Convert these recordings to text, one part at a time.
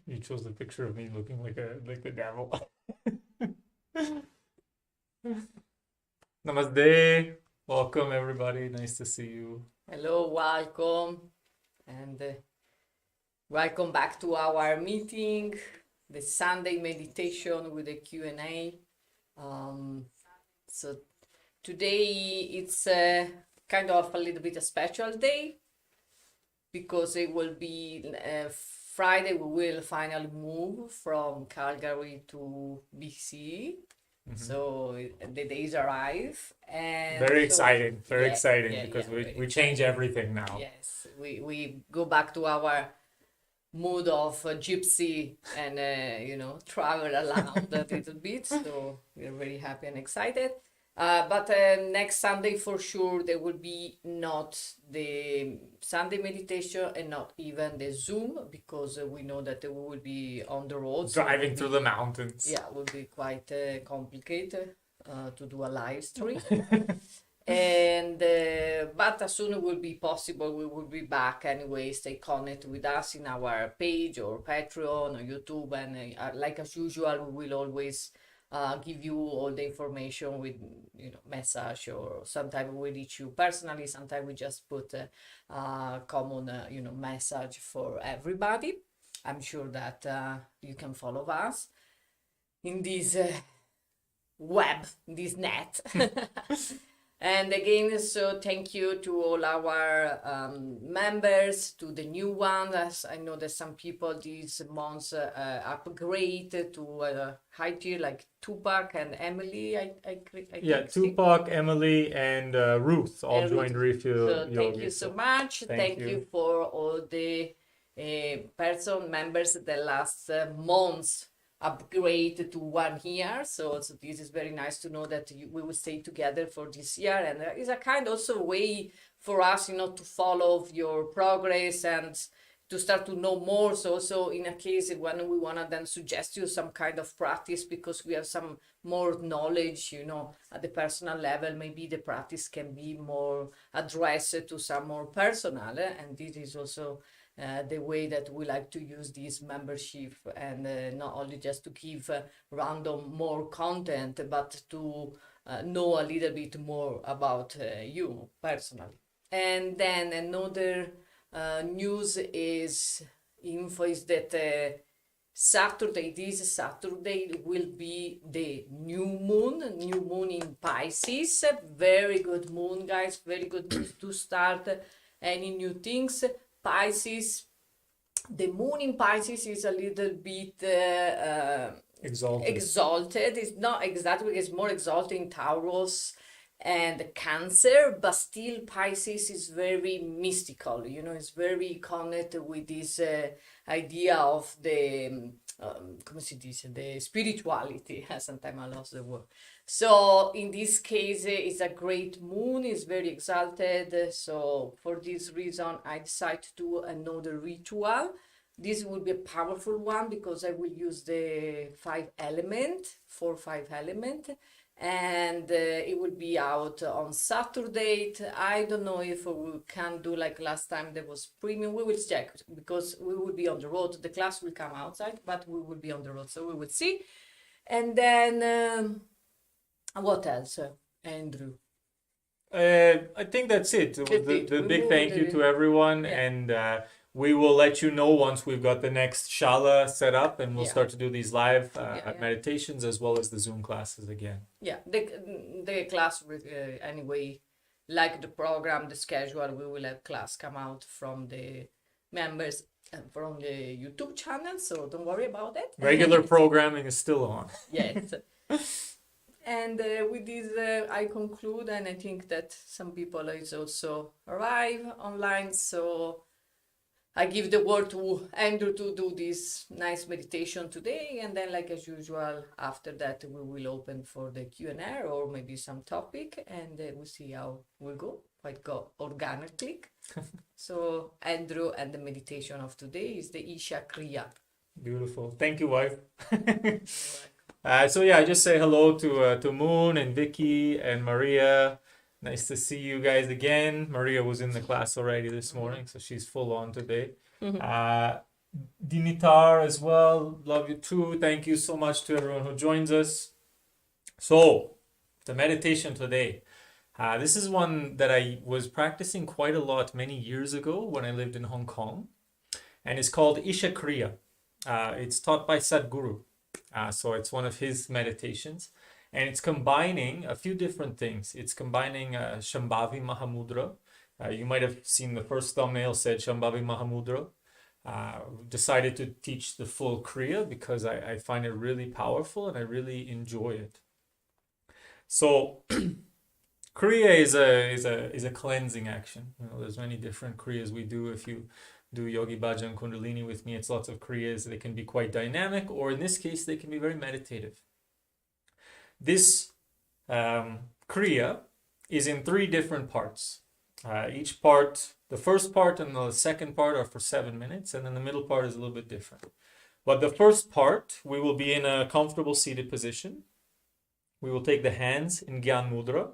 You chose the picture of me looking like the devil. Namaste. Welcome everybody. Nice to see you. Hello, welcome, and welcome back to our meeting, the Sunday meditation with the Q&A. So today it's kind of a little bit a special day because it will be Friday. We will finally move from Calgary to BC. So the days arrive, and Very so exciting. Very yeah, exciting yeah, because yeah, very we change exciting. everything now. Yes, we go back to our mood of gypsy and travel around a little bit. So we're very happy and excited. But next Sunday for sure there will be not the Sunday meditation and not even the Zoom because we know that we will be on the road. So Driving through the mountains. yeah, it will be quite complicated to do a live stream. And but as soon as it will be possible, we will be back anyway. Stay connected with us in our page or Patreon or YouTube, and like as usual, we will always give you all the information with message, or sometimes we reach you personally. Sometimes we just put a common message for everybody. I'm sure that you can follow us in this web, this net. And again, so thank you to all our members, to the new ones. As I know that some people these months upgrade to high tier, like Tupac and Emily. I Yeah, think. Tupac, Emily, and Ruth all And joined Refeel so Yogi. thank you so much. Thank You you. for all the members the last months upgrade to 1 year. So this is very nice to know that we will stay together for this year, and it's a kind also way for us, to follow your progress and to start to know more. So also in a case when we want to then suggest you some kind of practice because we have some more knowledge, at the personal level, maybe the practice can be more addressed to some more personal, and this is also the way that we like to use this membership, and not only just to give random more content, but to know a little bit more about you personally. And then another news is info is that this Saturday will be the new moon in Pisces. Very good moon, guys. Very good news to start any new things. Pisces, the moon in Pisces is a little bit exalted. It's not exactly, it's more exalted in Taurus and Cancer, but still Pisces is very mystical. It's very connected with this idea of the come si dice, the spirituality. Sometimes I lost the word. So in this case, it's a great moon. It's very exalted. So for this reason, I decided to do another ritual. This will be a powerful one because I will use the 4-5 element, and it will be out on Saturday. I don't know if we can do like last time there was premium. We will check because we will be on the road. The class will come outside, but we will be on the road, so we will see. And then what else, Andrew? I think that's it. It was the big thank you to everyone, and we will let you know once we've got the next shala set up, and we'll start to do these live meditations as well as the Zoom classes again. Yeah, the class anyway, like the program, the schedule, we will have class come out from the members and from the YouTube channel, so don't worry about it. Regular programming is still on. Yes. And with this, I conclude, and I think that some people is also arrive online, so I give the word to Andrew to do this nice meditation today, and then like as usual, after that we will open for the Q&A or maybe some topic, and we'll see how we go, quite go organically. So Andrew, and the meditation of today is the Isha Kriya. Beautiful. Thank you, wife. So yeah, I just say hello to Moon and Vicky and Maria. Nice to see you guys again. Maria was in the class already this morning, so she's full on today. Dimitar as well, love you too. Thank you so much to everyone who joins us. So, the meditation today. This is one that I was practicing quite a lot many years ago when I lived in Hong Kong, and it's called Isha Kriya. It's taught by Sadhguru. So it's one of his meditations, and it's combining a few different things. It's combining Shambhavi Maha Mudra. You might have seen the first thumbnail said Shambhavi Maha Mudra. Decided to teach the full Kriya because I find it really powerful and I really enjoy it. So Kriya is a cleansing action. There's many different Kriyas we do. If you do Yogi Bhajan Kundalini with me, it's lots of Kriyas. They can be quite dynamic, or in this case, they can be very meditative. This Kriya is in 3 different parts. Each part, the first part and the second part are for 7 minutes, and then the middle part is a little bit different. But the first part, we will be in a comfortable seated position. We will take the hands in Gyan Mudra.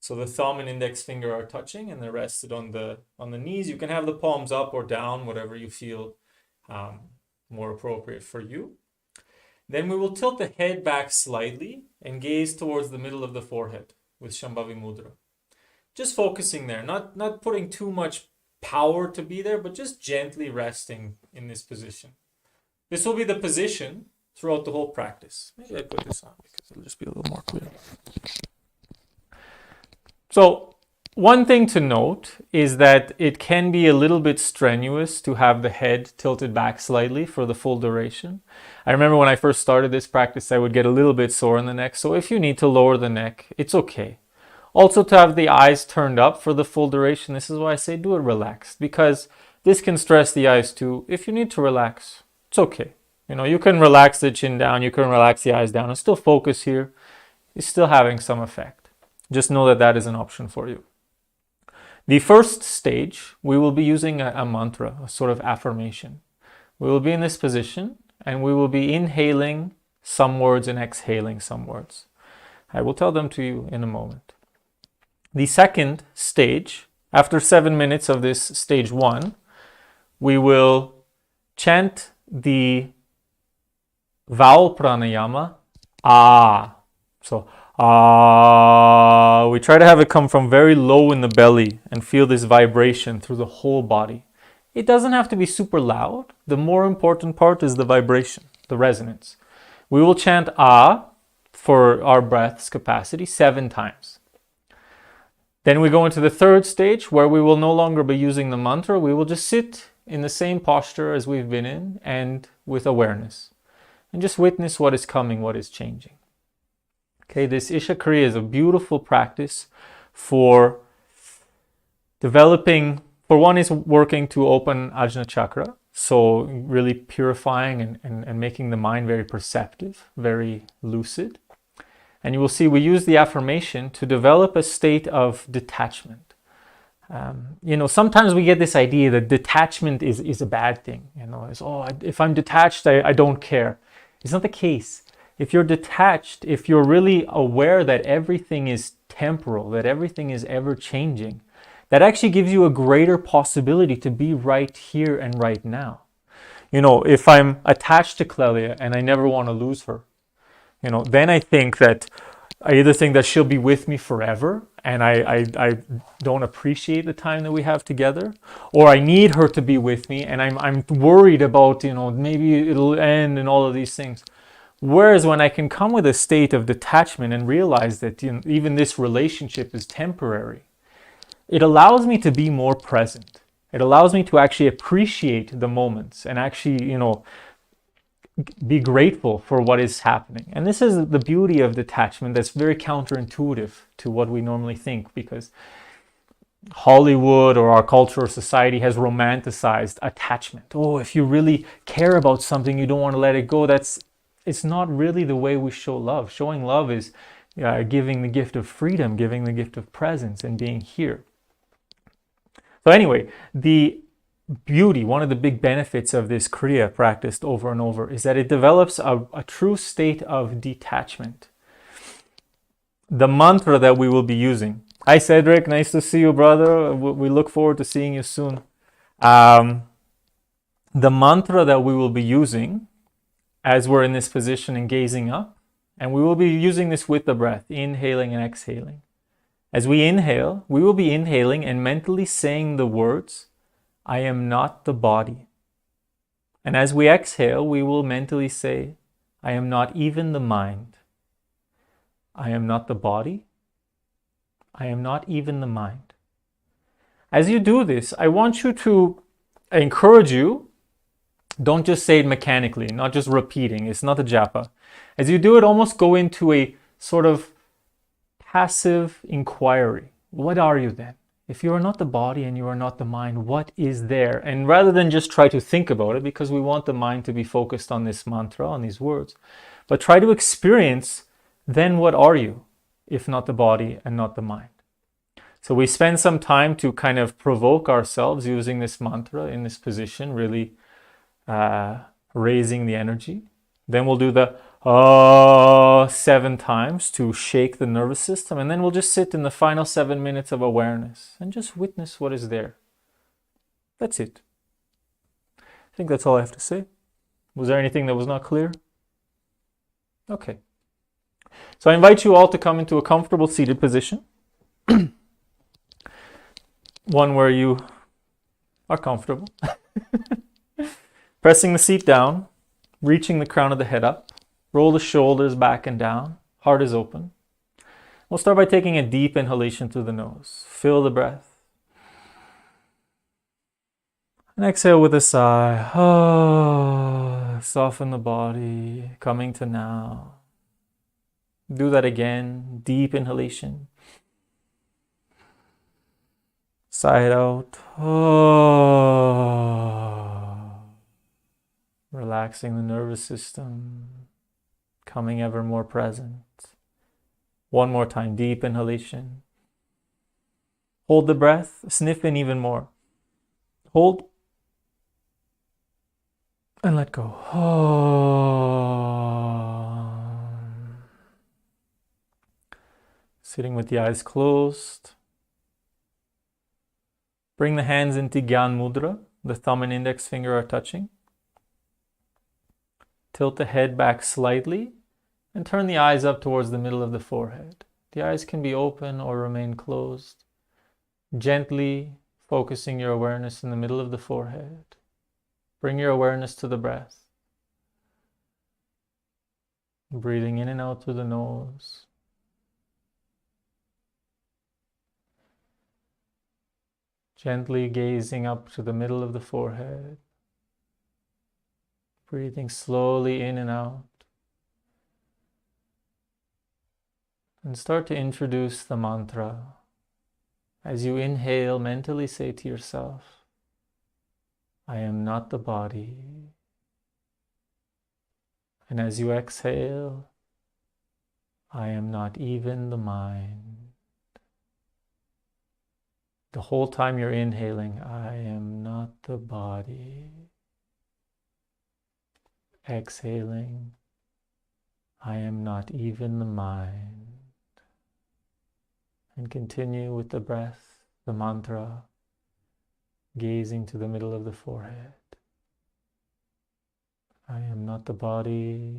So the thumb and index finger are touching, and they're rested on the knees. You can have the palms up or down, whatever you feel more appropriate for you. Then we will tilt the head back slightly and gaze towards the middle of the forehead with Shambhavi Mudra. Just focusing there, not putting too much power to be there, but just gently resting in this position. This will be the position throughout the whole practice. Maybe I put this on because it'll just be a little more clear. So one thing to note is that it can be a little bit strenuous to have the head tilted back slightly for the full duration. I remember when I first started this practice, I would get a little bit sore in the neck. So if you need to lower the neck, it's okay. Also, to have the eyes turned up for the full duration, this is why I say do it relaxed, because this can stress the eyes too. If you need to relax, it's okay. You can relax the chin down, you can relax the eyes down and still focus here. It's still having some effect. Just know that that is an option for you. The first stage, we will be using a mantra, a sort of affirmation. We will be in this position and we will be inhaling some words and exhaling some words. I will tell them to you in a moment. The second stage, after 7 minutes of this stage 1, we will chant the vowel pranayama, ah. So, ah. We try to have it come from very low in the belly and feel this vibration through the whole body. It doesn't have to be super loud. The more important part is the vibration, the resonance. We will chant ah for our breath's capacity 7 times. Then we go into the third stage where we will no longer be using the mantra. We will just sit in the same posture as we've been in and with awareness. And just witness what is coming, what is changing. Okay, this Isha Kriya is a beautiful practice for developing, for one is working to open Ajna Chakra. So really purifying and making the mind very perceptive, very lucid. And you will see we use the affirmation to develop a state of detachment. Sometimes we get this idea that detachment is a bad thing. It's, if I'm detached, I don't care. It's not the case. If you're detached, if you're really aware that everything is temporal, that everything is ever changing, that actually gives you a greater possibility to be right here and right now. If I'm attached to Clelia and I never want to lose her, then I either think that she'll be with me forever and I don't appreciate the time that we have together, or I need her to be with me and I'm worried about, maybe it'll end and all of these things. Whereas when I can come with a state of detachment and realize that even this relationship is temporary, it allows me to be more present. It allows me to actually appreciate the moments and actually, be grateful for what is happening. And this is the beauty of detachment that's very counterintuitive to what we normally think, because Hollywood or our culture or society has romanticized attachment. Oh, if you really care about something, you don't want to let it go. It's not really the way we show love. Showing love is giving the gift of freedom, giving the gift of presence and being here. So anyway, the beauty, one of the big benefits of this Kriya practiced over and over is that it develops a true state of detachment. The mantra that we will be using. Hi Cedric, nice to see you, brother. We look forward to seeing you soon. the mantra that we will be using as we're in this position and gazing up, and we will be using this with the breath, inhaling and exhaling. As we inhale, we will be inhaling and mentally saying the words, I am not the body. And as we exhale, we will mentally say, I am not even the mind. I am not the body. I am not even the mind. As you do this, I encourage you, don't just say it mechanically, not just repeating. It's not a japa. As you do it, almost go into a sort of passive inquiry. What are you then? If you are not the body and you are not the mind, what is there? And rather than just try to think about it, because we want the mind to be focused on this mantra, on these words, but try to experience, then what are you, if not the body and not the mind? So we spend some time to kind of provoke ourselves using this mantra in this position, really raising the energy. Then we'll do the 7 times to shake the nervous system, and then we'll just sit in the final 7 minutes of awareness and just witness what is there. That's it. I think that's all I have to say. Was there anything that was not clear? Okay. So I invite you all to come into a comfortable seated position. One where you are comfortable. Pressing the seat down, reaching the crown of the head up. Roll the shoulders back and down. Heart is open. We'll start by taking a deep inhalation through the nose. Fill the breath. And exhale with a sigh. Soften the body, coming to now. Do that again. Deep inhalation. Sigh it out. Relaxing the nervous system. Coming ever more present. One more time, deep inhalation. Hold the breath, sniff in even more. Hold. And let go. Sitting with the eyes closed. Bring the hands into Gyan Mudra. The thumb and index finger are touching. Tilt the head back slightly and turn the eyes up towards the middle of the forehead. The eyes can be open or remain closed. Gently focusing your awareness in the middle of the forehead. Bring your awareness to the breath. Breathing in and out through the nose. Gently gazing up to the middle of the forehead. Breathing slowly in and out. And start to introduce the mantra. As you inhale, mentally say to yourself, I am not the body. And as you exhale, I am not even the mind. The whole time you're inhaling, I am not the body. Exhaling, I am not even the mind. And continue with the breath, the mantra, gazing to the middle of the forehead. I am not the body.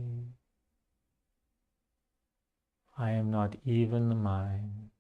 I am not even the mind.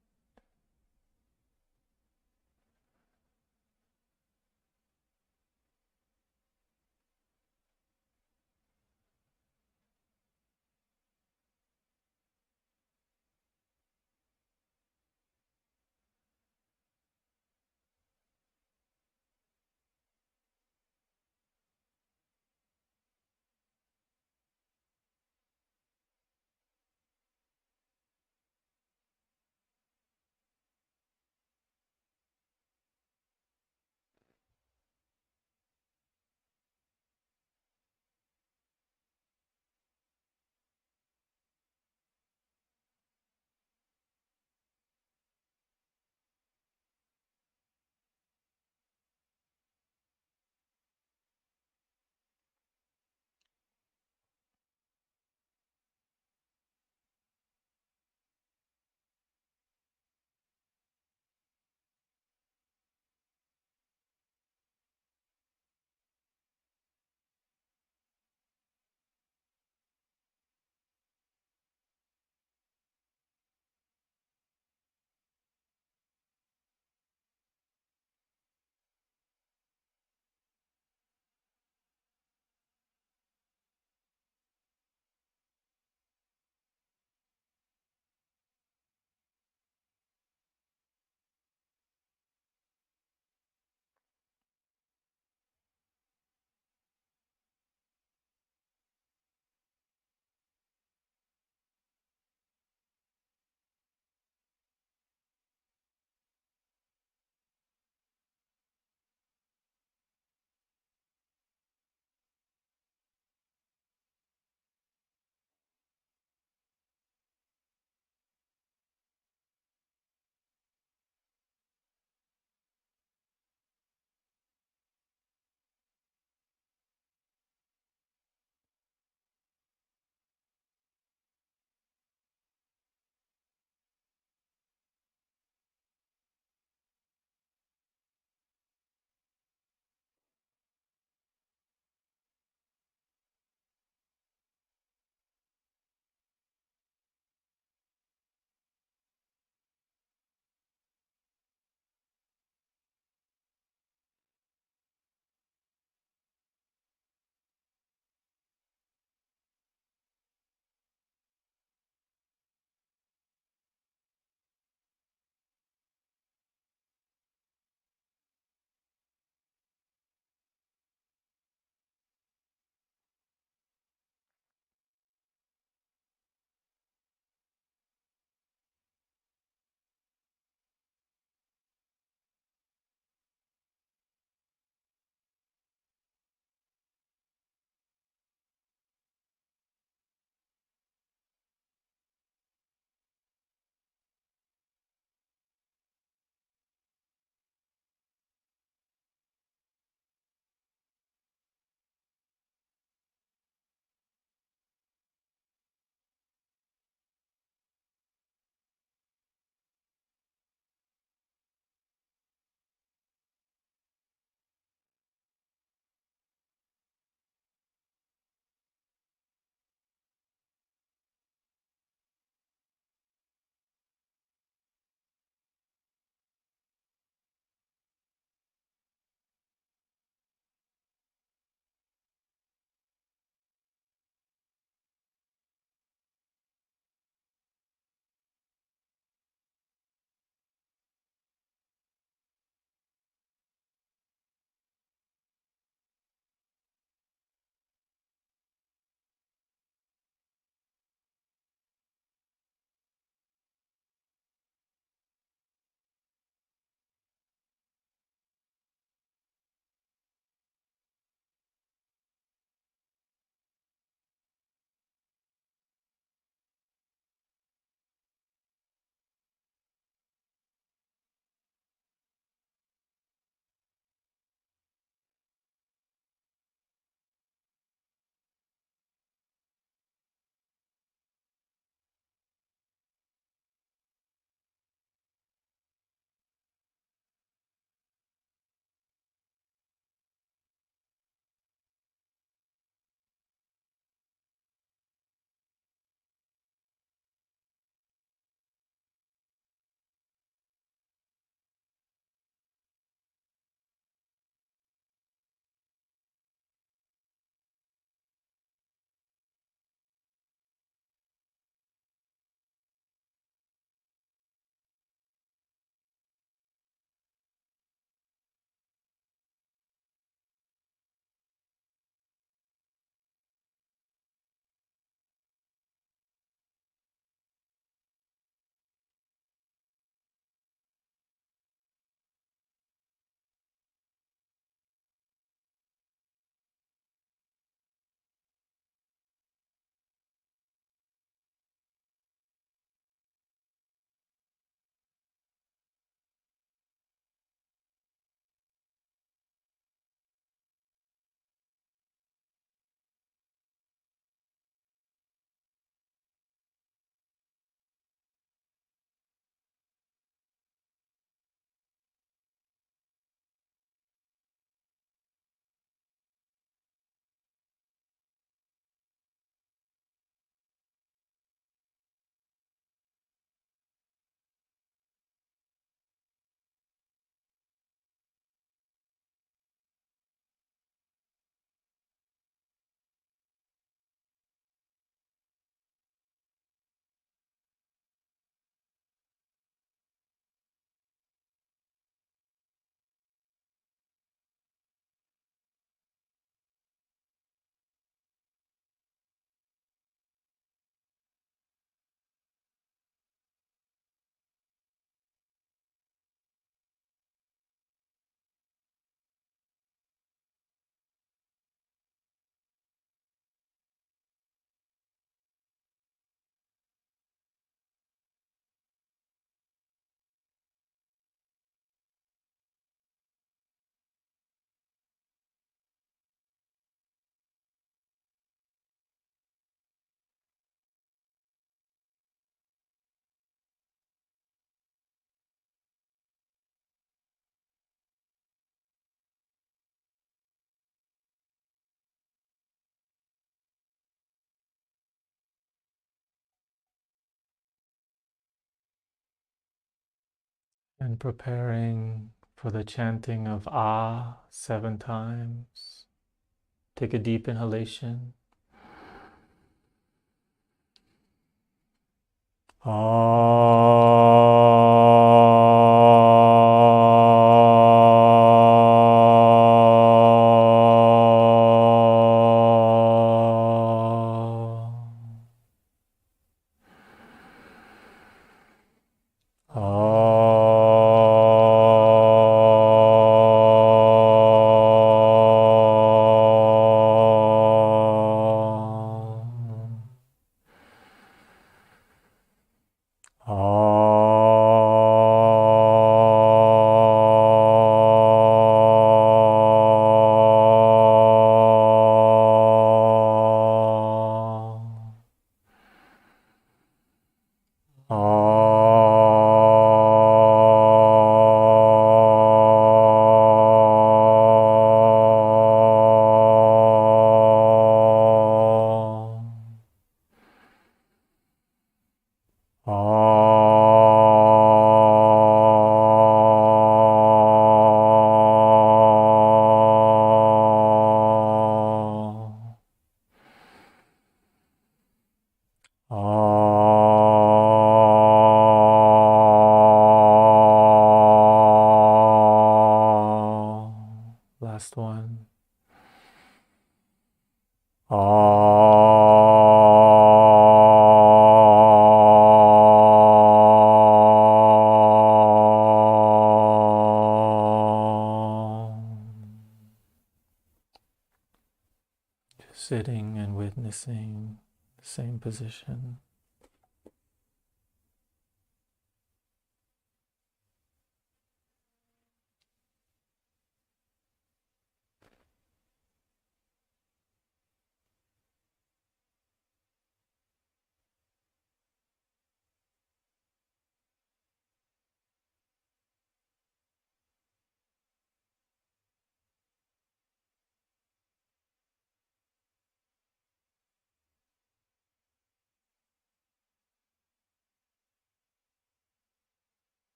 And preparing for the chanting of Ah 7 times. Take a deep inhalation. Last one. Just sitting and witnessing the same position.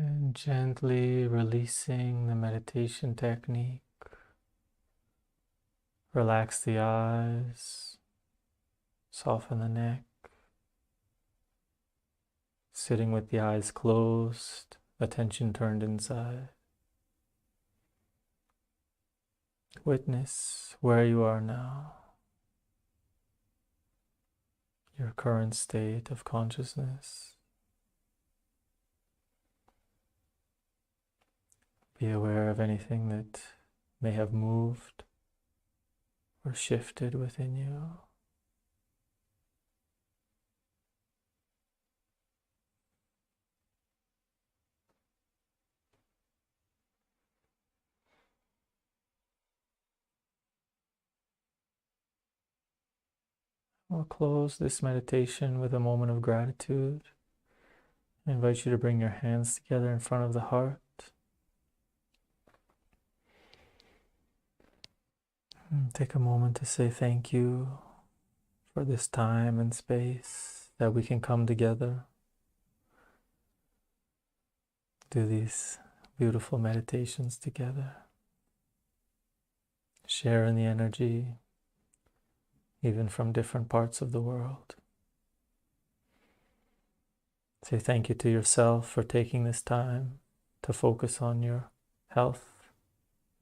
And gently releasing the meditation technique. Relax the eyes, soften the neck. Sitting with the eyes closed, attention turned inside. Witness where you are now, your current state of consciousness. Be aware of anything that may have moved or shifted within you. We'll close this meditation with a moment of gratitude. I invite you to bring your hands together in front of the heart. And take a moment to say thank you for this time and space that we can come together, do these beautiful meditations together, share in the energy, even from different parts of the world. Say thank you to yourself for taking this time to focus on your health,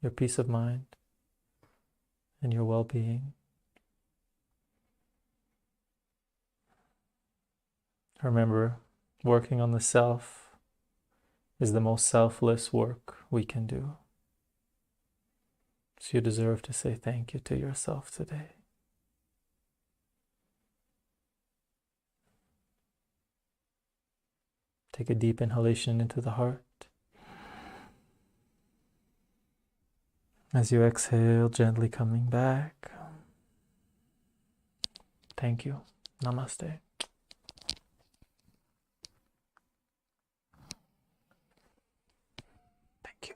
your peace of mind, and your well-being. Remember, working on the self is the most selfless work we can do. So you deserve to say thank you to yourself today. Take a deep inhalation into the heart. As you exhale, gently coming back. Thank you. Namaste. Thank you.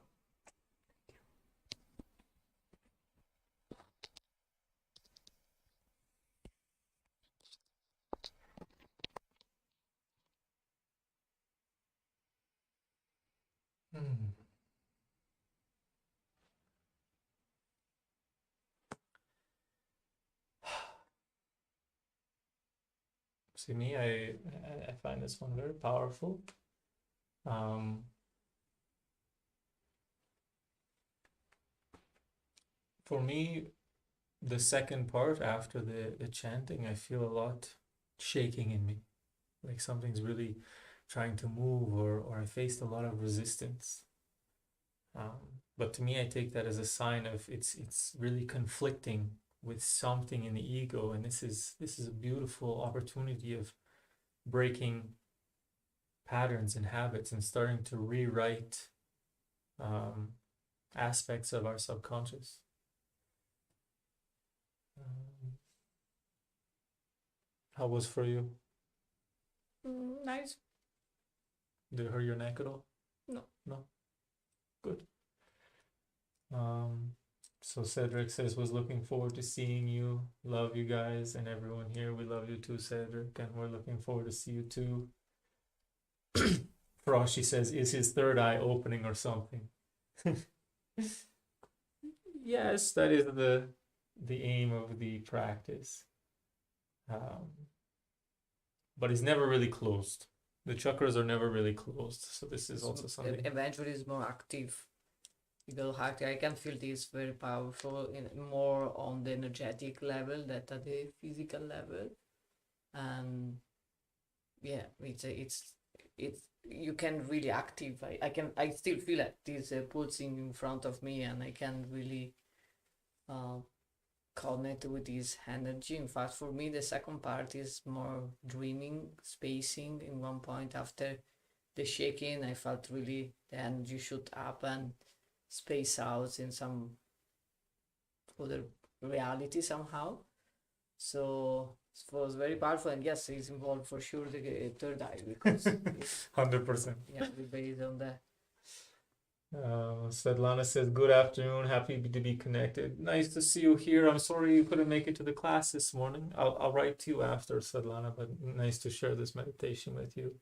See me, I find this one very powerful. For me, the second part after the chanting, I feel a lot shaking in me. Like something's really trying to move, or I faced a lot of resistance. But to me, I take that as a sign of it's really conflicting with something in the ego, and this is a beautiful opportunity of breaking patterns and habits and starting to rewrite aspects of our subconscious. How was for you? Nice. Did it hurt your neck at all? No. No? Good. So Cedric says, was looking forward to seeing you. Love you guys and everyone here. We love you too, Cedric, and we're looking forward to see you too. Froshi says, is his third eye opening or something? Yes, that is the aim of the practice. But it's never really closed. The chakras are never really closed. So this is also something. Eventually it's more active. I can feel this very powerful, more on the energetic level than at the physical level. And yeah, it's you can really active. I still feel like this pulsing in front of me, and I can really connect with this energy. In fact, for me, the second part is more dreaming, spacing. In one point after the shaking, I felt really the energy shoot up and space out in some other reality somehow. So it was very powerful, and yes, it's involved for sure the third eye, because 100%. yeah, we based on that. Svetlana says, good afternoon, happy to be connected. Nice to see you here. I'm sorry you couldn't make it to the class this morning. I'll write to you after, Svetlana, but nice to share this meditation with you.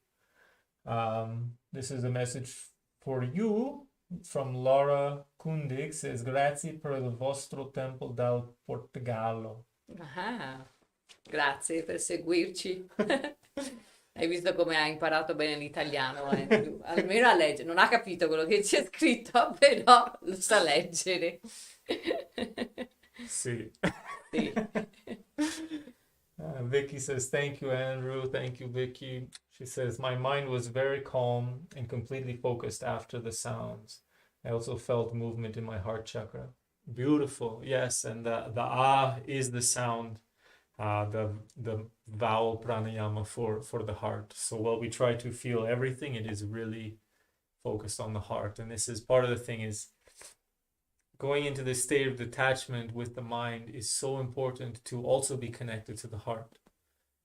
This is a message for you from Laura Kundig. Says, grazie per il vostro tempo dal Portogallo. Ah, grazie per seguirci. Hai visto come ha imparato bene l'italiano, Andrew? Almeno a leggere. Non ha capito quello che c'è scritto, però lo sa leggere. Sì. Sì. Vicky says, thank you, Andrew. Thank you, Vicky. She says, my mind was very calm and completely focused after the sounds. I also felt movement in my heart chakra. Beautiful. Yes, and the ah is the sound, the vowel pranayama for the heart. So while we try to feel everything, it is really focused on the heart. And this is part of the thing, is going into this state of detachment with the mind is so important to also be connected to the heart.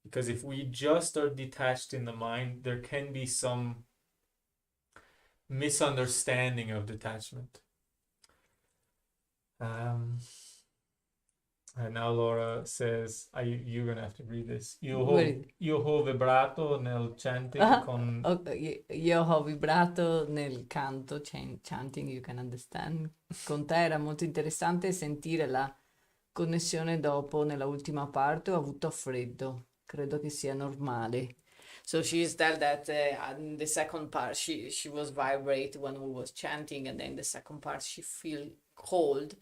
Because if we just are detached in the mind, there can be some misunderstanding of detachment. And now Laura says, you're going to have to read this. Io ho vibrato nel chanting con... Io ho vibrato nel canto, chanting, you can understand. Con te era molto interessante sentire la connessione dopo, nella ultima parte ho avuto freddo. Credo che sia normale. So she's tell that in the second part she was vibrate when we was chanting, and then the second part she feel cold.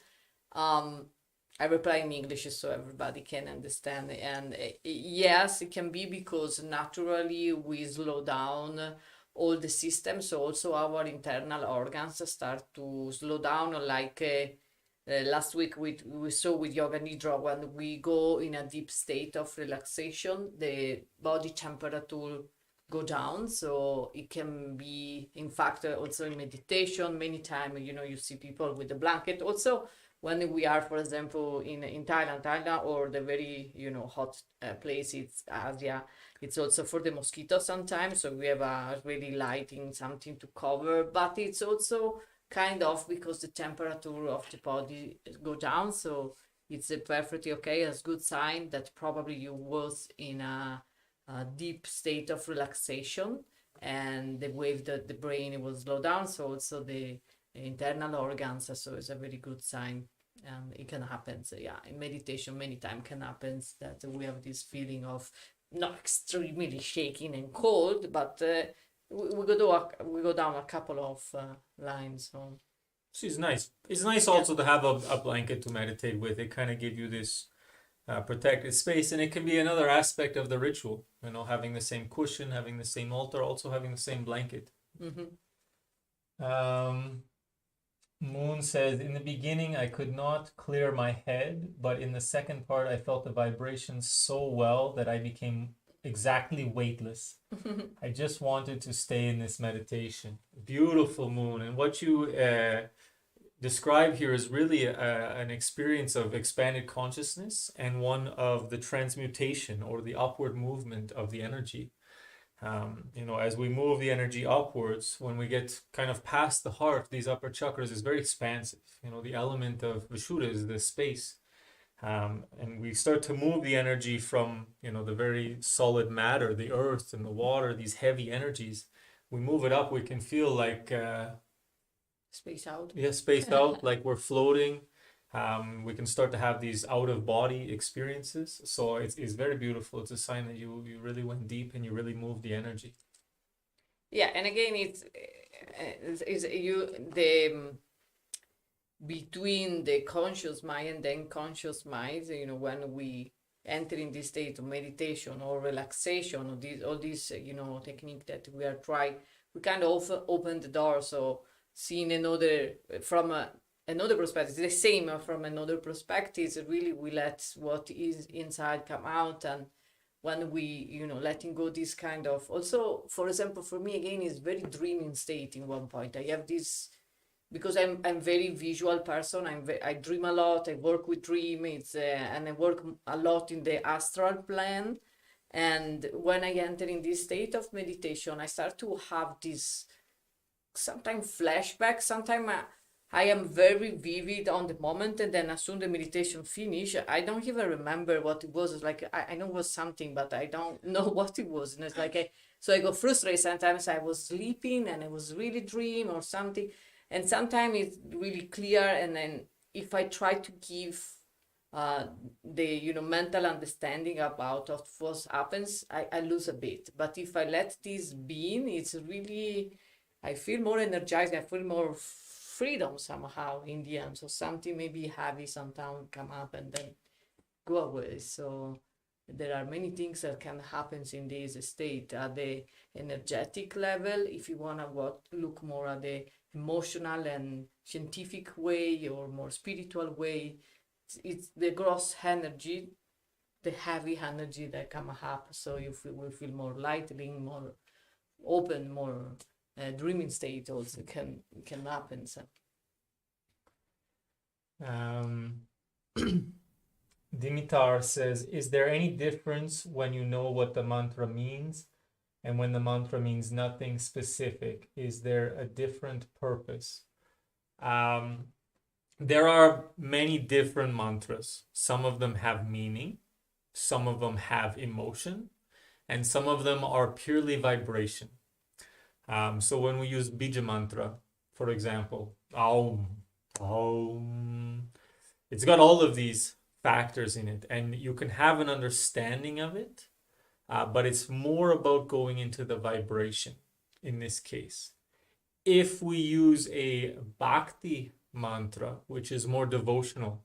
I reply in English so everybody can understand. And yes, it can be because naturally we slow down all the systems, so also our internal organs start to slow down. Like last week we saw with Yoga Nidra, when we go in a deep state of relaxation, the body temperature go down. So it can be, in fact, also in meditation, many times, you see people with the blanket. Also, when we are, for example, in Thailand, or the very, hot place, it's Asia, it's also for the mosquitoes sometimes. So we have a really lighting, something to cover, but it's also kind of because the temperature of the body go down. So it's perfectly okay, as good sign that probably you was in a deep state of relaxation, and the way that the brain will slow down. So also the internal organs, so it's a very good sign. And it can happen. So yeah, in meditation many times can happen that we have this feeling of not extremely shaking and cold, but we go down a couple of lines. So it's nice. It's nice also to have a blanket to meditate with. It kind of gives you this protected space, and it can be another aspect of the ritual. Having the same cushion, having the same altar, also having the same blanket. Moon says, in the beginning I could not clear my head, but in the second part I felt the vibrations so well that I became exactly weightless. I just wanted to stay in this meditation. Beautiful, Moon. And what you describe here is really an experience of expanded consciousness, and one of the transmutation or the upward movement of the energy. As we move the energy upwards, when we get kind of past the heart, these upper chakras is very expansive. The element of Vishuddha is the space. And we start to move the energy from, the very solid matter, the earth and the water, these heavy energies. We move it up, we can feel like... space out. Yeah, spaced out, like we're floating. We can start to have these out-of-body experiences. So it's very beautiful. It's a sign that you really went deep and you really moved the energy. Yeah, and again, it's between the conscious mind and the unconscious mind. When we enter in this state of meditation or relaxation, or all these technique that we are trying, we kind of open the door. So seeing another from another perspective, the same from another perspective, really we let what is inside come out. And when we letting go this kind of, also, for example, for me again is very dreaming state. In one point I have this, because I'm very visual person, I dream a lot, I work with dream, and I work a lot in the astral plane. And when I enter in this state of meditation, I start to have this sometimes flashback, sometimes I am very vivid on the moment, and then as soon the meditation finish, I don't even remember what it was. It's like I know it was something, but I don't know what it was. And it's like so I got frustrated. Sometimes I was sleeping and it was really dream or something, and sometimes it's really clear. And then if I try to give the mental understanding about what happens, I lose a bit. But if I let this be in, it's really, I feel more energized. I feel more freedom somehow in the end. So something maybe heavy sometimes come up and then go away. So there are many things that can happen in this state at the energetic level. If you want to look more at the emotional and scientific way or more spiritual way, it's the gross energy, the heavy energy that come up. So you will feel more lightly, more open, more dreaming state also can happen. So. Dimitar says, is there any difference when you know what the mantra means and when the mantra means nothing specific? Is there a different purpose? There are many different mantras. Some of them have meaning, some of them have emotion, and some of them are purely vibration. So when we use bija mantra, for example, Aum, Aum, it's got all of these factors in it, and you can have an understanding of it, but it's more about going into the vibration in this case. If we use a bhakti mantra, which is more devotional,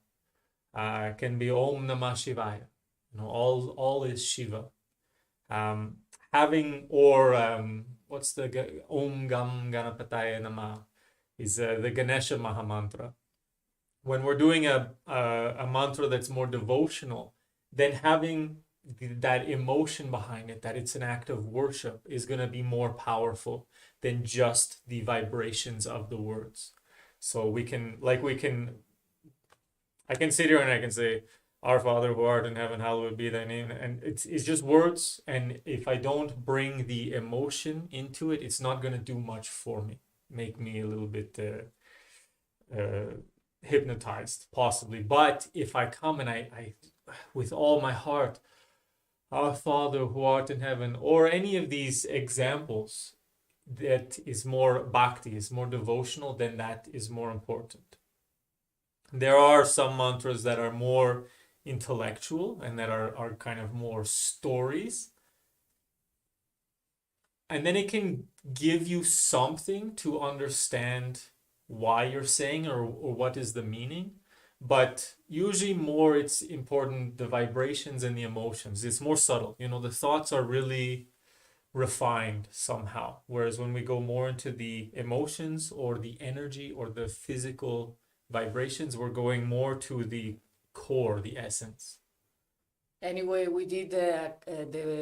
can be Om Namah Shivaya. All is Shiva. What's the Om Gam Ganapataya Namah is the Ganesha Maha Mantra. When we're doing a mantra that's more devotional, then having that emotion behind it, that it's an act of worship, is going to be more powerful than just the vibrations of the words. So I can sit here and I can say, Our Father who art in heaven, hallowed be thy name. And it's just words. And if I don't bring the emotion into it, it's not going to do much for me. Make me a little bit hypnotized, possibly. But if I come and I with all my heart, Our Father who art in heaven, or any of these examples that is more bhakti, is more devotional, then that is more important. There are some mantras that are more intellectual and that are kind of more stories. And then it can give you something to understand why you're saying or what is the meaning. But usually more it's important the vibrations and the emotions. It's more subtle. The thoughts are really refined somehow. Whereas when we go more into the emotions or the energy or the physical vibrations, we're going more to the core, the essence. Anyway, we did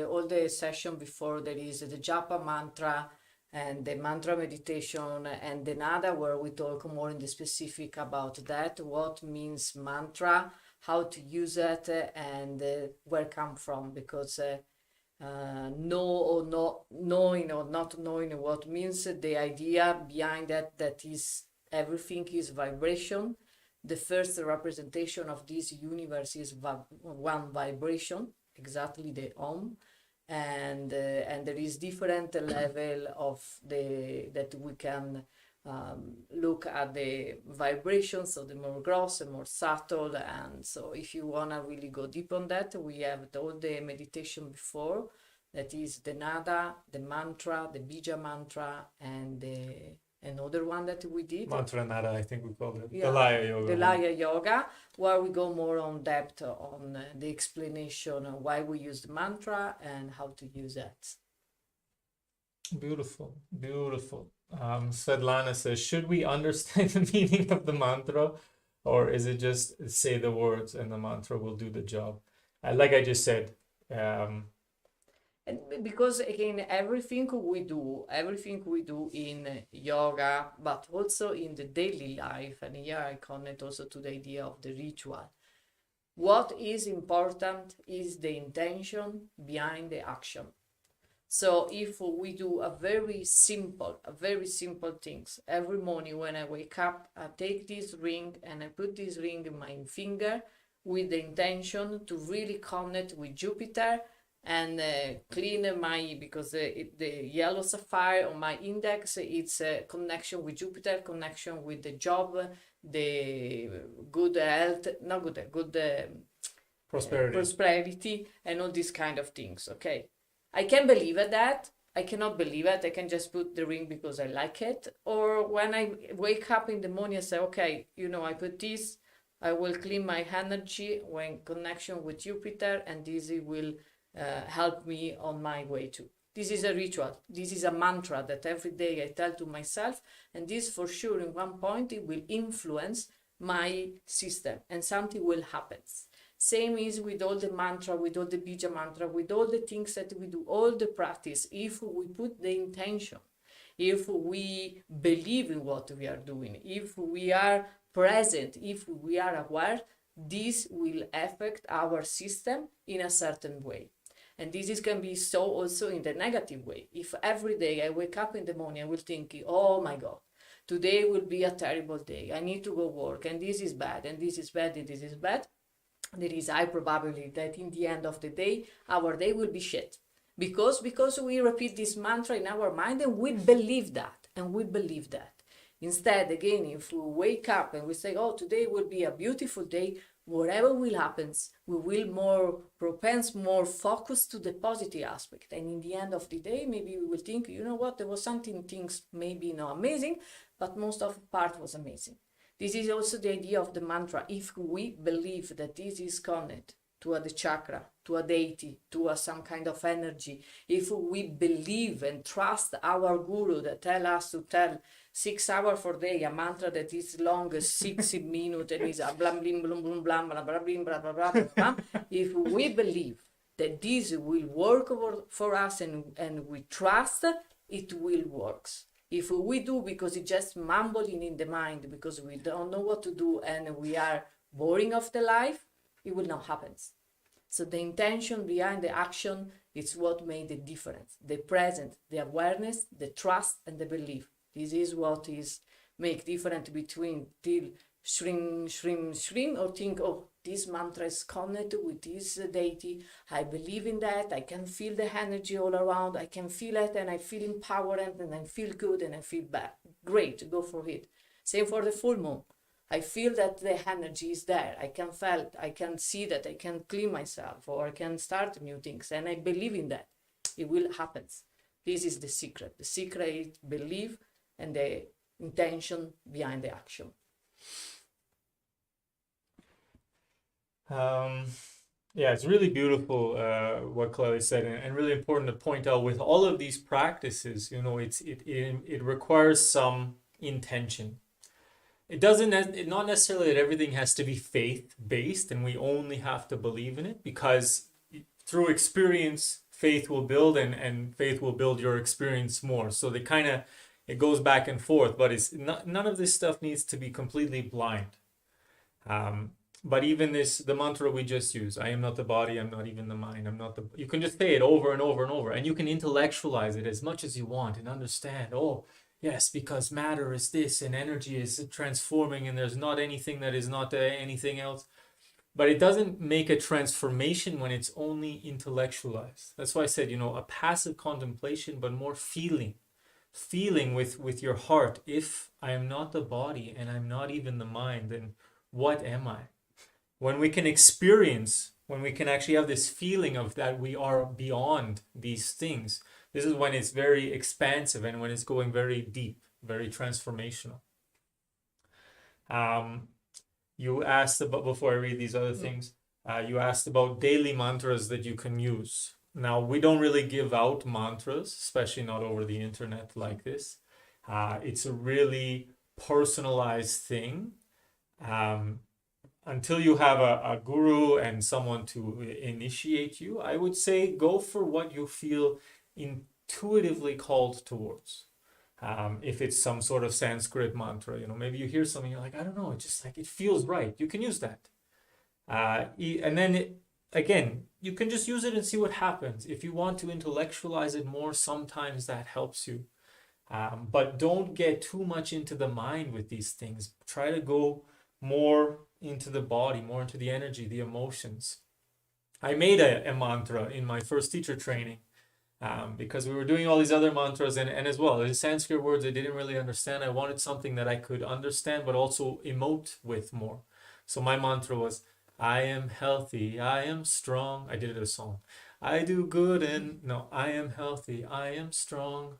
all the session before. There is the japa mantra and the mantra meditation and the nada, where we talk more in the specific about that, what means mantra, how to use it, and where it come from, because knowing or not knowing what means, the idea behind that is everything is vibration. The first representation of this universe is one vibration, exactly the Om, and there is different level of that we can look at the vibrations, so the more gross and more subtle. And so if you want to really go deep on that, we have all the meditation before, that is the nada, the mantra, the bija mantra, and another one that we did. Mantra nada, I think we called it. Yeah, the Laya Yoga. The Laya Yoga, where we go more on depth on the explanation of why we use the mantra and how to use it. Beautiful, beautiful. Svetlana says, should we understand the meaning of the mantra, or is it just say the words and the mantra will do the job? Like I just said, and because again, everything we do in yoga, but also in the daily life, and here I connect also to the idea of the ritual. What is important is the intention behind the action. So if we do a very simple things every morning when I wake up, I take this ring and I put this ring in my finger with the intention to really connect with Jupiter and clean my, because the yellow sapphire on my index, it's a connection with Jupiter, connection with the job, the good health, not good prosperity, and all these kind of things. Okay, I can believe at that. I cannot believe it. I can just put the ring because I like it. Or when I wake up in the morning, I say, okay, I put this, I will clean my energy when connection with Jupiter, and this will help me on my way too. This is a ritual. This is a mantra that every day I tell to myself, and this for sure in one point it will influence my system and something will happen. Same is with all the mantra, with all the bija mantra, with all the things that we do, all the practice. If we put the intention, if we believe in what we are doing, if we are present, if we are aware, this will affect our system in a certain way. And this can be so also in the negative way. If every day I wake up in the morning, I will think, oh my God, today will be a terrible day. I need to go work, and this is bad, and this is bad, and this is bad. There is high probability that in the end of the day, our day will be shit. Because we repeat this mantra in our mind and we believe that, Instead, again, if we wake up and we say, oh, today will be a beautiful day, whatever will happen, we will more propense, more focus to the positive aspect. And in the end of the day, maybe we will think, you know what, there was things maybe not amazing, but most of the part was amazing. This is also the idea of the mantra. If we believe that this is connected to the chakra, to a deity, to some kind of energy, if we believe and trust our guru that tell us to tell 6 hours for day, a mantra that is long as 6 minutes and is a blam blim blum blum blam blah blah blim blah blah blah blah. If we believe that this will work for us and we trust, it will work. If we do because it's just mumbling in the mind, because we don't know what to do and we are boring of the life, it will not happen. So the intention behind the action is what made the difference. The present, the awareness, the trust, and the belief. This is what is make difference between till shrim, or think, oh, this mantra is connected with this deity. I believe in that. I can feel the energy all around. I can feel it, and I feel empowered, and I feel good, and I feel bad. Great, go for it. Same for the full moon. I feel that the energy is there. I can feel it. I can see that I can clean myself, or I can start new things, and I believe in that. It will happen. This is the secret. The secret is belief and the intention behind the action. Yeah, it's really beautiful what Clelia said, and really important to point out with all of these practices, it requires some intention. It not necessarily that everything has to be faith-based and we only have to believe in it, because through experience, faith will build and faith will build your experience more. So it goes back and forth, but none of this stuff needs to be completely blind. But even the mantra we just used, I am not the body, I'm not even the mind, you can just say it over and over and over, and you can intellectualize it as much as you want and understand, oh, yes, because matter is this and energy is transforming and there's not anything that is not anything else. But it doesn't make a transformation when it's only intellectualized. That's why I said, a passive contemplation, but more feeling with your heart. If I am not the body and I'm not even the mind, then what am I? When we can experience, when we can actually have this feeling of that we are beyond these things, this is when it's very expansive and when it's going very deep, very transformational. You asked about, before I read these other things, you asked about daily mantras that you can use. Now, we don't really give out mantras, especially not over the internet like this. It's a really personalized thing. Until you have a guru and someone to initiate you, I would say go for what you feel intuitively called towards. If it's some sort of Sanskrit mantra, maybe you hear something, you're like, I don't know, it's just like, it feels right. You can use that. And then again, you can just use it and see what happens. If you want to intellectualize it more, sometimes that helps you. But don't get too much into the mind with these things. Try to go more into the body, more into the energy, the emotions. I made a mantra in my first teacher training because we were doing all these other mantras, and as well, the Sanskrit words I didn't really understand. I wanted something that I could understand but also emote with more. So my mantra was, I am healthy, I am strong. I did it as a song. I do good and no, I am healthy, I am strong.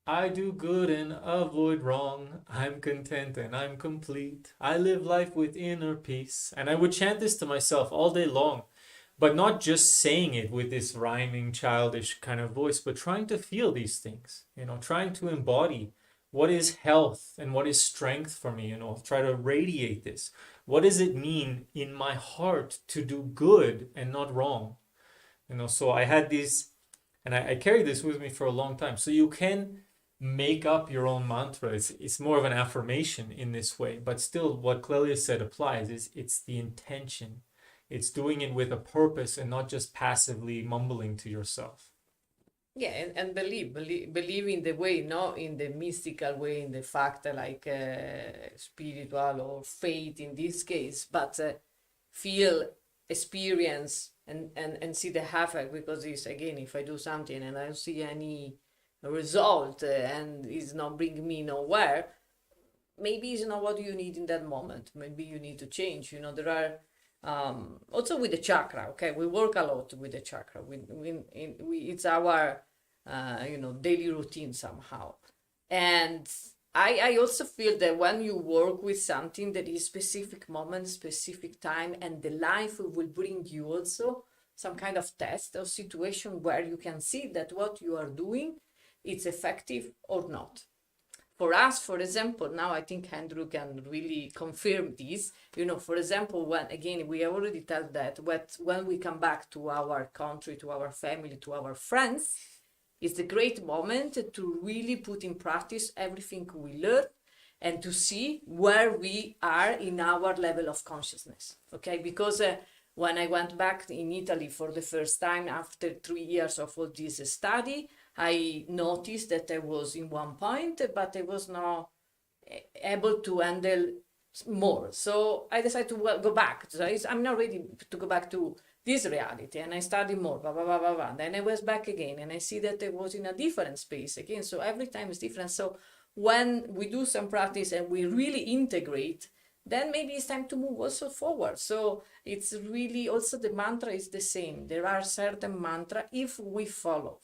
I do good and avoid wrong. I'm content and I'm complete. I live life with inner peace. And I would chant this to myself all day long, but not just saying it with this rhyming, childish kind of voice, but trying to feel these things, trying to embody what is health and what is strength for me, try to radiate this. What does it mean in my heart to do good and not wrong? So I had these, and I carried this with me for a long time. So you can make up your own mantra. It's more of an affirmation in this way, but still what Clelia said applies. It's the intention. It's doing it with a purpose and not just passively mumbling to yourself. Yeah, and believe in the way, not in the mystical way, in the fact like spiritual or faith in this case, but feel, experience, and see the effect, because it's, again, if I do something and I don't see any result and it's not bringing me nowhere, maybe it's not what you need in that moment. Maybe you need to change. There are also with the chakra. Okay, we work a lot with the chakra. It's our daily routine somehow. And I also feel that when you work with something that is specific moment, specific time, and the life will bring you also some kind of test or situation where you can see that what you are doing, it's effective or not. For us, for example, now I think Andrew can really confirm this. For example, when, again, we already tell that when we come back to our country, to our family, to our friends, it's a great moment to really put in practice everything we learn and to see where we are in our level of consciousness. Okay, because when I went back in Italy for the first time after 3 years of all this study, I noticed that I was in one point, but I was not able to handle more. So I decided to go back. So I'm not ready to go back to this reality, and I studied more, blah, blah, blah, blah, blah. Then I was back again, and I see that I was in a different space again. So every time is different. So when we do some practice and we really integrate, then maybe it's time to move also forward. So it's really also the mantra is the same. There are certain mantra, if we follow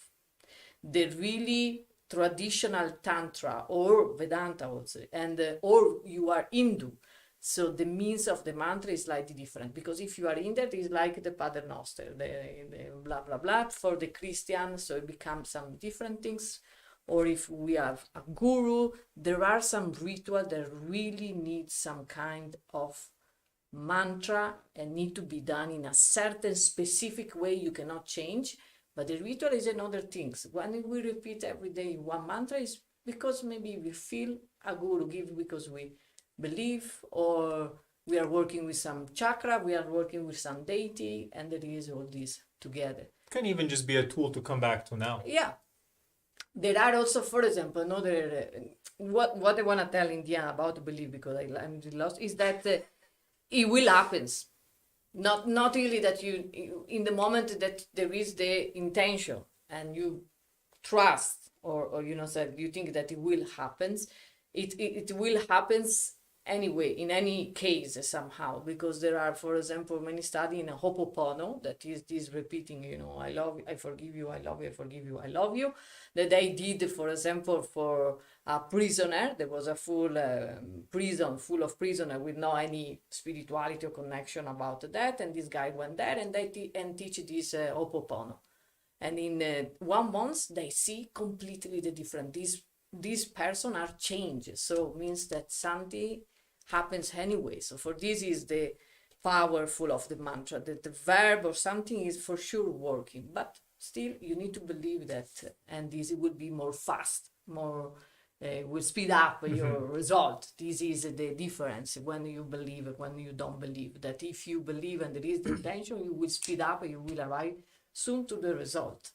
the really traditional Tantra or Vedanta also, and or you are Hindu, so the means of the mantra is slightly different, because if you are Indian, it is like the Pater Noster, the blah blah blah. For the Christian, so it becomes some different things. Or if we have a guru, there are some ritual that really need some kind of mantra and need to be done in a certain specific way. You cannot change. But the ritual is another thing. When we repeat every day one mantra, is because maybe we feel a guru give, because we believe, or we are working with some chakra, we are working with some deity, and there is all this together. It can even just be a tool to come back to now. Yeah. There are also, for example, another, what I want to tell in the end about belief, because I'm lost, is that it will happen. Not really that you, in the moment that there is the intention and you trust, or said you think that it will happen, it will happen anyway, in any case somehow, because there are, for example, many studies in a Ho'oponopono, that is this repeating, I love you, I forgive you, I love you, I forgive you, I love you, that I did, for example, for a prisoner. There was a full prison full of prisoners with no any spirituality or connection about that, and this guy went there and teach this Ho'oponopono, and in 1 month they see completely the different. These person are changed, so it means that something happens anyway. So for this is the powerful of the mantra, that the verb or something is for sure working, but still you need to believe that, and this will be more fast, more will speed up your result. This is the difference when you believe, when you don't believe. That if you believe and there is the intention, you will speed up and you will arrive soon to the result.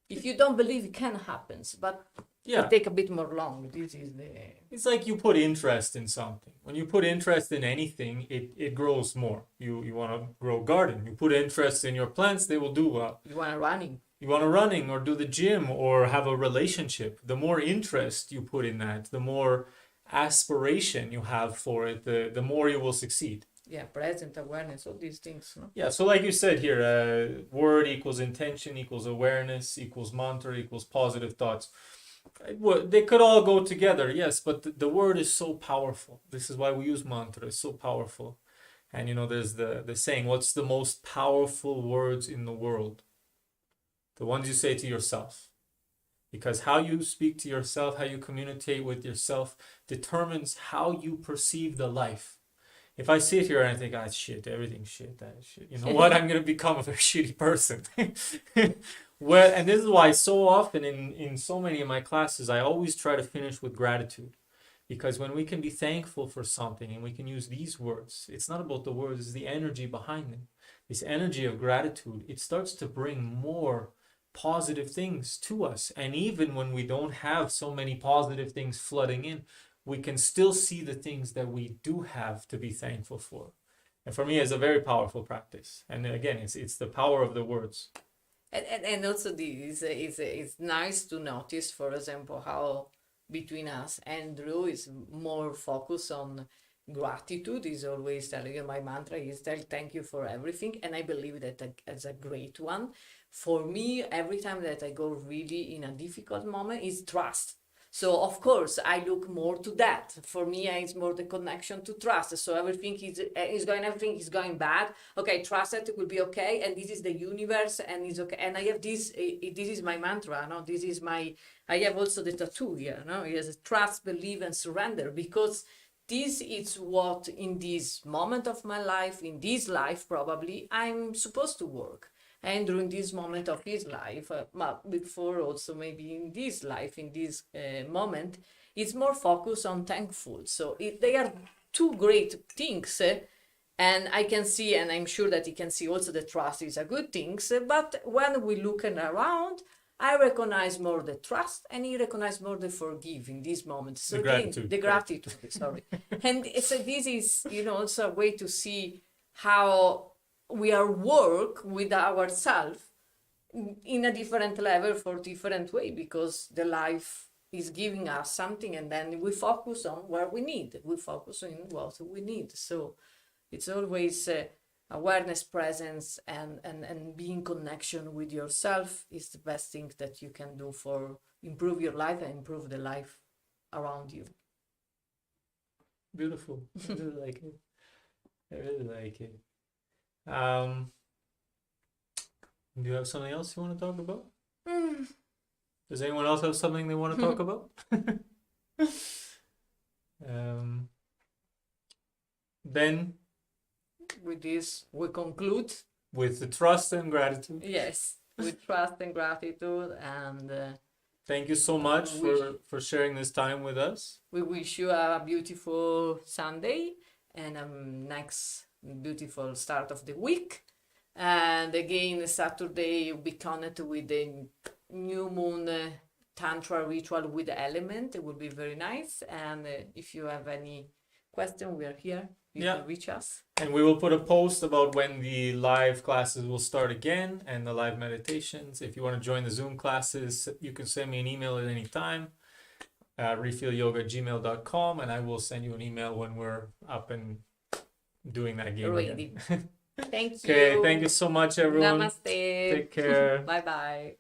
If you don't believe, it can happen, but it take a bit more long. This is the... It's like you put interest in something. When you put interest in anything, it grows more. You want to grow garden. You put interest in your plants, they will do well. You want running. You want to running or do the gym or have a relationship. The more interest you put in that, the more aspiration you have for it, the more you will succeed. Yeah, present awareness, all these things. No? Yeah, so like you said here, word equals intention equals awareness equals mantra equals positive thoughts. They could all go together, yes, but the word is so powerful. This is why we use mantra. It's so powerful. And there's the saying, what's the most powerful words in the world? The ones you say to yourself. Because how you speak to yourself, how you communicate with yourself determines how you perceive the life. If I sit here and I think, shit, everything's shit, that is shit. You know what? I'm going to become a very shitty person. And this is why so often in so many of my classes, I always try to finish with gratitude. Because when we can be thankful for something and we can use these words, it's not about the words, it's the energy behind them. This energy of gratitude, it starts to bring more positive things to us. And even when we don't have so many positive things flooding in, we can still see the things that we do have to be thankful for. And for me, it's a very powerful practice. And again, it's the power of the words. And also it's nice to notice, for example, how between us, Andrew is more focused on gratitude. Is always telling you, my mantra is thank you for everything. And I believe that as a great one. For me, every time that I go really in a difficult moment is trust. So of course I look more to that. For me, it's more the connection to trust. So everything is going bad. Okay, trust that it will be okay, and this is the universe, and it's okay. And I have this. This is my mantra. No, this is my. I have also the tattoo here. No, it has trust, believe, and surrender, because this is what in this moment of my life, in this life probably, I'm supposed to work. And during this moment of his life, before also maybe in this life, in this moment, it's more focused on thankful. So they are two great things. And I can see, and I'm sure that he can see also the trust is a good thing. But when we look around, I recognize more the trust, and he recognizes more the forgive in this moment. So the gratitude, sorry. And so this is, also a way to see how we are work with ourselves in a different level for different way, because the life is giving us something, and then we focus on where we need. We focus on what we need. So it's always awareness, presence, and being connection with yourself is the best thing that you can do for improve your life and improve the life around you. Beautiful. I really like it. I really like it. Do you have something else you want to talk about? Does anyone else have something they want to talk about? Then with this we conclude with the trust and gratitude. Yes, with trust and gratitude, and thank you so much for sharing this time with us. We wish you a beautiful Sunday and next beautiful start of the week. And again, Saturday you'll be connected with the new moon tantra ritual with the element. It will be very nice. And if you have any question, we are here. You can reach us. And we will put a post about when the live classes will start again and the live meditations. If you want to join the Zoom classes, you can send me an email at any time. refeelyoga@gmail.com, and I will send you an email when we're up and doing that game again. Thank you. Okay, thank you so much, everyone. Namaste. Take care. Bye-bye.